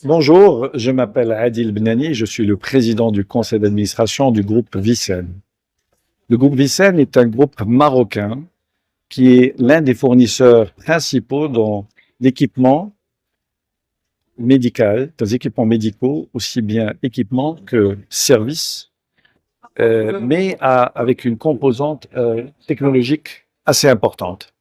Bonjour, je m'appelle Adil Benani, je suis le président du conseil d'administration du groupe Vicen. Le groupe Vicen est un groupe marocain qui est l'un des fournisseurs principaux dans l'équipement médical, dans les équipements médicaux, aussi bien équipements que services, mais avec une composante technologique assez importante.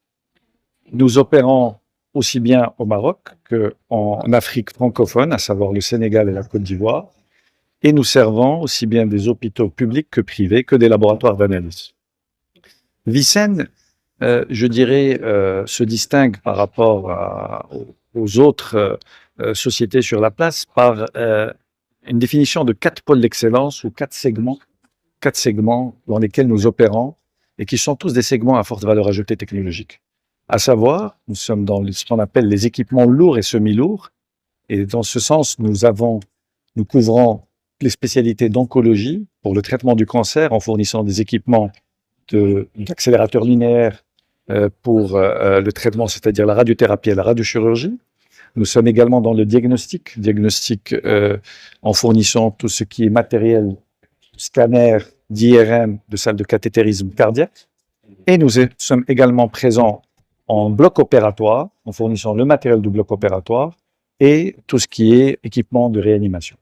Nous opérons aussi bien au Maroc qu'en Afrique francophone, à savoir le Sénégal et la Côte d'Ivoire, et nous servons aussi bien des hôpitaux publics que privés, que des laboratoires d'analyse. Vicen, je dirais, se distingue par rapport aux autres sociétés sur la place par une définition de 4 pôles d'excellence ou 4 segments dans lesquels nous opérons et qui sont tous des segments à forte valeur ajoutée technologique. À savoir, nous sommes dans ce qu'on appelle les équipements lourds et semi-lourds. Et dans ce sens, nous couvrons les spécialités d'oncologie pour le traitement du cancer en fournissant des équipements d'accélérateurs linéaires pour le traitement, c'est-à-dire la radiothérapie et la radiochirurgie. Nous sommes également dans le diagnostic en fournissant tout ce qui est matériel, scanner, d'IRM, de salle de cathétérisme cardiaque. Et nous sommes également présents en bloc opératoire, en fournissant le matériel du bloc opératoire et tout ce qui est équipement de réanimation.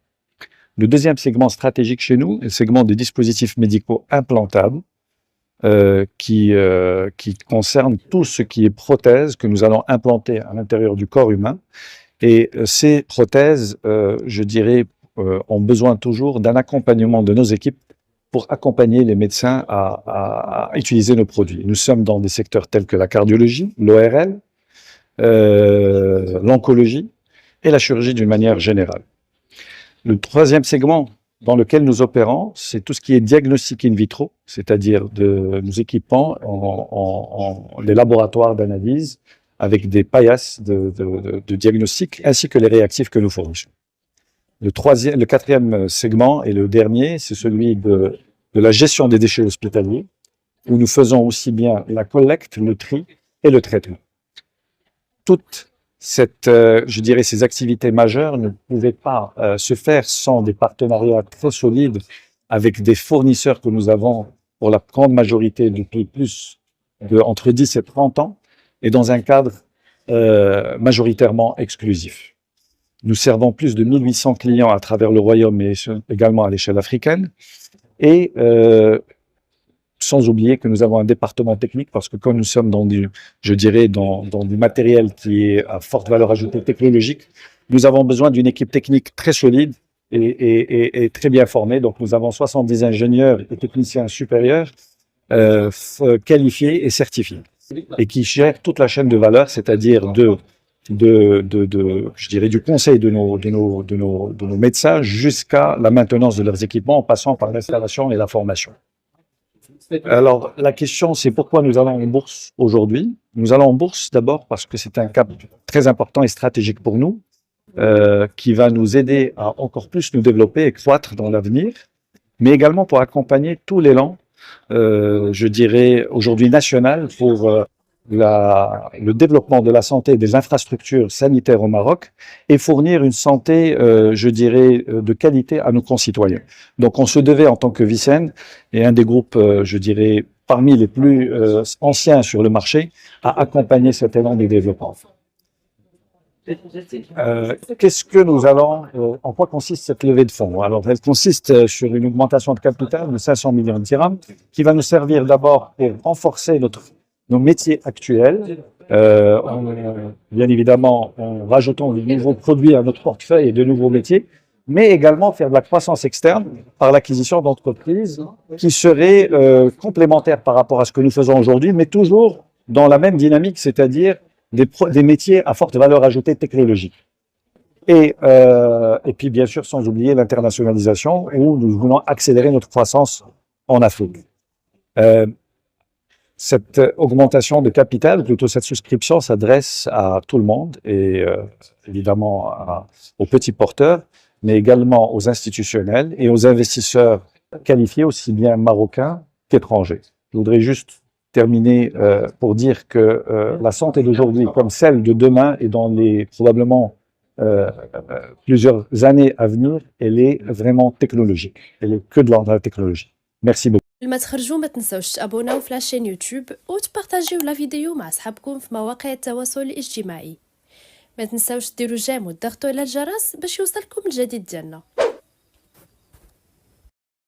Le deuxième segment stratégique chez nous est le segment des dispositifs médicaux implantables qui concerne tout ce qui est prothèses que nous allons implanter à l'intérieur du corps humain. Et ces prothèses, je dirais, ont besoin toujours d'un accompagnement de nos équipes pour accompagner les médecins à utiliser nos produits. Nous sommes dans des secteurs tels que la cardiologie, l'ORL, l'oncologie et la chirurgie d'une manière générale. Le troisième segment dans lequel nous opérons, c'est tout ce qui est diagnostic in vitro, c'est-à-dire nous équipons les laboratoires d'analyse avec des paillasses de diagnostic ainsi que les réactifs que nous fournissons. Le quatrième segment et le dernier, c'est celui de la gestion des déchets hospitaliers, où nous faisons aussi bien la collecte, le tri et le traitement. Toutes je dirais, ces activités majeures ne pouvaient pas se faire sans des partenariats très solides avec des fournisseurs que nous avons pour la grande majorité depuis entre 10 et 30 ans, et dans un cadre majoritairement exclusif. Nous servons plus de 1800 clients à travers le royaume et également à l'échelle africaine. Et sans oublier que nous avons un département technique parce que quand nous sommes dans du matériel qui est à forte valeur ajoutée technologique, nous avons besoin d'une équipe technique très solide et très bien formée. Donc nous avons 70 ingénieurs et techniciens supérieurs qualifiés et certifiés et qui gèrent toute la chaîne de valeur, c'est-à-dire je dirais, du conseil de nos médecins jusqu'à la maintenance de leurs équipements en passant par l'installation et la formation. Alors, la question, c'est pourquoi nous allons en bourse aujourd'hui. Nous allons en bourse d'abord parce que c'est un cap très important et stratégique pour nous, qui va nous aider à encore plus nous développer et croître dans l'avenir, mais également pour accompagner tout l'élan, je dirais, aujourd'hui national pour le développement de la santé et des infrastructures sanitaires au Maroc et fournir une santé, je dirais, de qualité à nos concitoyens. Donc on se devait en tant que Vicen et un des groupes, je dirais, parmi les plus anciens sur le marché, à accompagner cet élan de développement. Qu'est-ce que nous allons, en quoi consiste cette levée de fonds? Alors, elle consiste sur une augmentation de capital de 500 millions de dirhams qui va nous servir d'abord pour renforcer nos métiers actuels, bien évidemment en rajoutant de nouveaux produits à notre portefeuille et de nouveaux métiers, mais également faire de la croissance externe par l'acquisition d'entreprises qui seraient complémentaires par rapport à ce que nous faisons aujourd'hui, mais toujours dans la même dynamique, c'est-à-dire des métiers à forte valeur ajoutée technologique. Et puis bien sûr, sans oublier l'internationalisation où nous voulons accélérer notre croissance en Afrique. Cette augmentation de capital, plutôt cette souscription, s'adresse à tout le monde et évidemment aux petits porteurs, mais également aux institutionnels et aux investisseurs qualifiés, aussi bien marocains qu'étrangers. Je voudrais juste terminer pour dire que la santé d'aujourd'hui, comme celle de demain, est dans probablement plusieurs années à venir, elle est vraiment technologique. Elle est que de l'ordre technologique. Merci beaucoup. لما تخرجوا ما تنساوش تابوناو في لاشين يوتيوب وتبارطاجيو لا فيديو مع صحابكم في مواقع التواصل الاجتماعي. ما تنساوش ديروا جيم وتضغطوا على الجرس باش يوصلكم الجديد ديالنا.